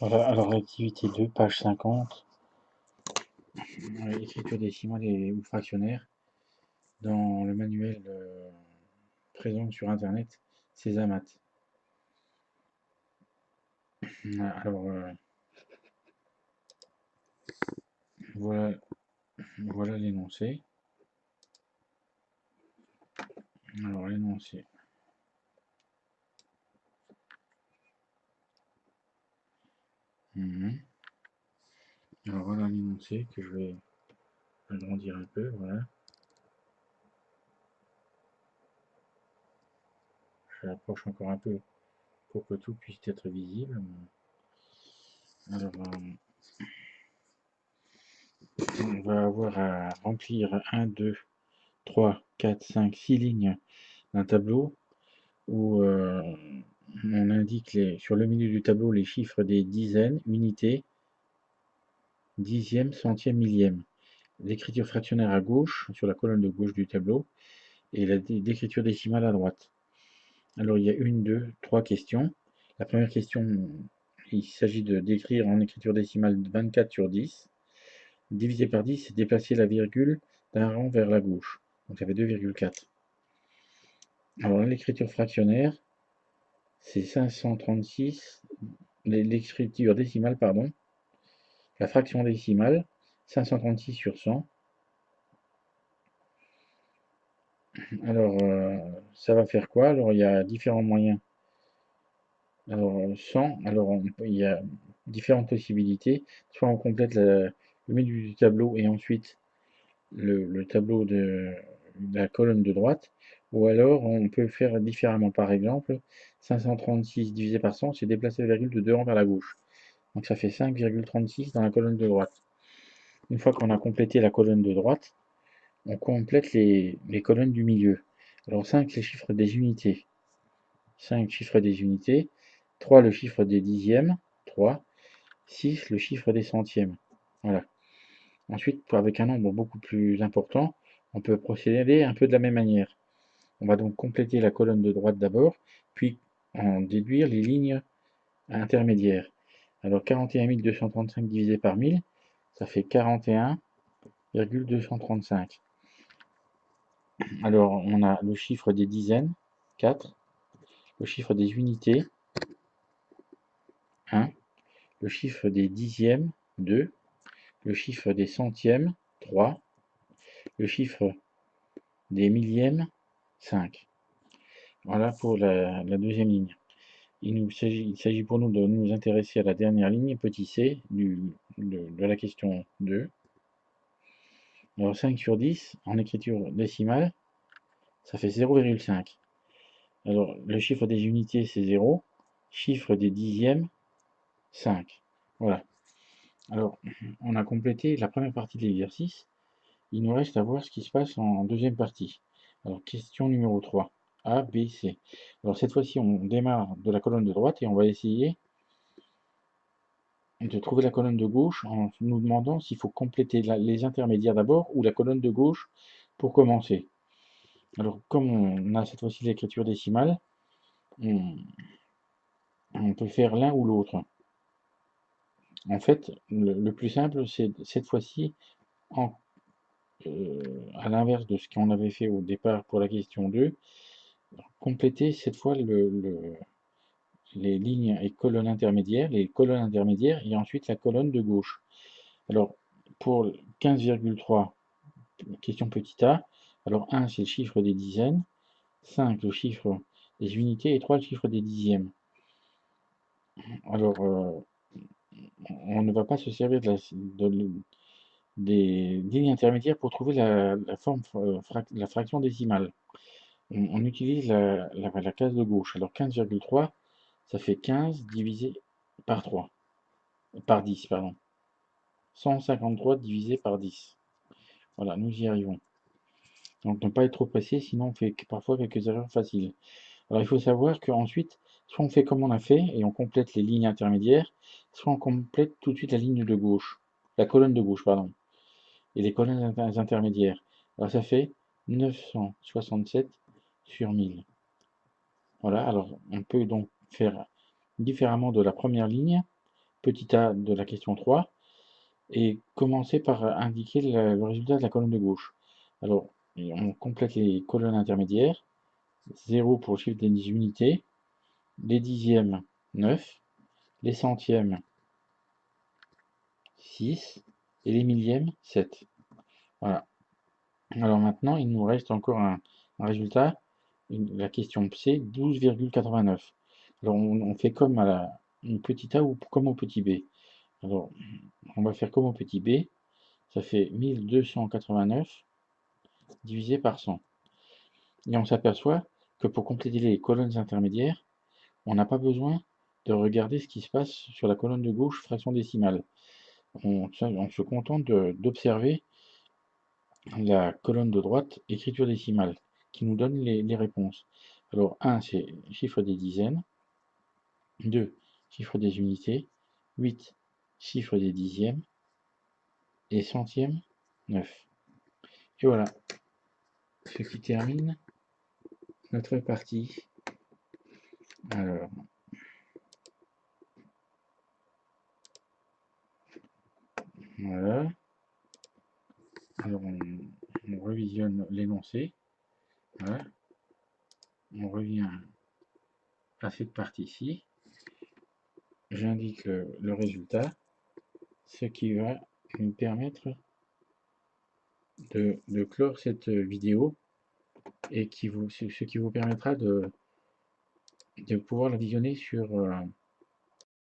Voilà, alors l'activité 2, page 50, écriture décimale ou fractionnaire, dans le manuel présent sur internet, Césamat. Alors voilà, voilà l'énoncé. Alors l'énoncé. Alors voilà l'énoncé que je vais agrandir un peu, voilà. Je l'approche encore un peu pour que tout puisse être visible. Alors on va avoir à remplir 1, 2, 3, 4, 5, 6 lignes d'un tableau où on indique sur le milieu du tableau les chiffres des dizaines, unités, dixièmes, centièmes, millièmes. L'écriture fractionnaire à gauche, sur la colonne de gauche du tableau, et l'écriture décimale à droite. Alors il y a une, deux, trois questions. La première question, il s'agit de d'écrire en écriture décimale 24 sur 10. Divisé par 10, c'est déplacer la virgule d'un rang vers la gauche. Donc ça fait 2,4. Alors l'écriture fractionnaire, c'est 536, l'écriture décimale, pardon, la fraction décimale, 536 sur 100. Alors, ça va faire quoi? Alors, il y a différents moyens. Alors, 100, alors il y a différentes possibilités. Soit on complète le milieu du tableau et ensuite le tableau de la colonne de droite, ou alors on peut faire différemment. Par exemple, 536 divisé par 100, c'est déplacer la virgule de 2 rangs vers la gauche. Donc ça fait 5,36 dans la colonne de droite. Une fois qu'on a complété la colonne de droite, on complète les colonnes du milieu. Alors 5, les chiffres des unités. 5, chiffre des unités. 3, le chiffre des dixièmes. 3. 6, le chiffre des centièmes. Voilà. Ensuite, avec un nombre beaucoup plus important, on peut procéder un peu de la même manière. On va donc compléter la colonne de droite d'abord, puis en déduire les lignes intermédiaires. Alors 41 235 divisé par 1000, ça fait 41,235. Alors on a le chiffre des dizaines, 4, le chiffre des unités, 1, le chiffre des dixièmes, 2, le chiffre des centièmes, 3, le chiffre des millièmes, 5. Voilà pour la deuxième ligne. Il s'agit pour nous de nous intéresser à la dernière ligne, petit c, de la question 2. Alors 5 sur 10, en écriture décimale, ça fait 0,5. Alors le chiffre des unités, c'est 0. Chiffre des dixièmes, 5. Voilà. Alors, on a complété la première partie de l'exercice. Il nous reste à voir ce qui se passe en deuxième partie. Alors, question numéro 3. A, B, C. Alors, cette fois-ci, on démarre de la colonne de droite et on va essayer de trouver la colonne de gauche en nous demandant s'il faut compléter les intermédiaires d'abord ou la colonne de gauche pour commencer. Alors, comme on a cette fois-ci l'écriture décimale, on peut faire l'un ou l'autre. En fait, le plus simple, c'est cette fois-ci, à l'inverse de ce qu'on avait fait au départ pour la question 2, compléter cette fois les lignes et colonnes intermédiaires, les colonnes intermédiaires et ensuite la colonne de gauche. Alors, pour 15,3, question petit a, alors 1 c'est le chiffre des dizaines, 5 le chiffre des unités et 3 le chiffre des dixièmes. Alors, on ne va pas se servir des lignes intermédiaires pour trouver la forme, la fraction décimale. On utilise la case de gauche. Alors 15,3, ça fait 15 divisé par 3, par 10, pardon. 153 divisé par 10. Voilà, nous y arrivons. Donc ne pas être trop pressé, sinon on fait parfois quelques erreurs faciles. Alors il faut savoir qu'ensuite, soit on fait comme on a fait et on complète les lignes intermédiaires, soit on complète tout de suite la ligne de gauche, la colonne de gauche, pardon, et les colonnes intermédiaires. Alors ça fait 967 sur 1000. Voilà, alors on peut donc faire différemment de la première ligne, petit a de la question 3 et commencer par indiquer le résultat de la colonne de gauche. Alors, on complète les colonnes intermédiaires. 0 pour le chiffre des unités, les dixièmes 9, les centièmes 6 et les millièmes 7. Voilà. Alors maintenant, il nous reste encore un résultat, la question C, 12,89. Alors on fait comme à une petite a ou comme au petit b. Alors on va faire comme au petit b, ça fait 1289 divisé par 100. Et on s'aperçoit que pour compléter les colonnes intermédiaires, on n'a pas besoin de regarder ce qui se passe sur la colonne de gauche, fraction décimale. On se contente d'observer la colonne de droite, écriture décimale, qui nous donne les réponses. Alors 1, c'est chiffre des dizaines, 2, chiffre des unités, 8, chiffre des dixièmes, et centièmes, 9. Et voilà, ce qui termine notre partie. Alors, voilà. Alors, on revisionne l'énoncé. Voilà. On revient à cette partie-ci. J'indique le résultat, ce qui va nous permettre de clore cette vidéo et ce qui vous permettra de pouvoir la visionner sur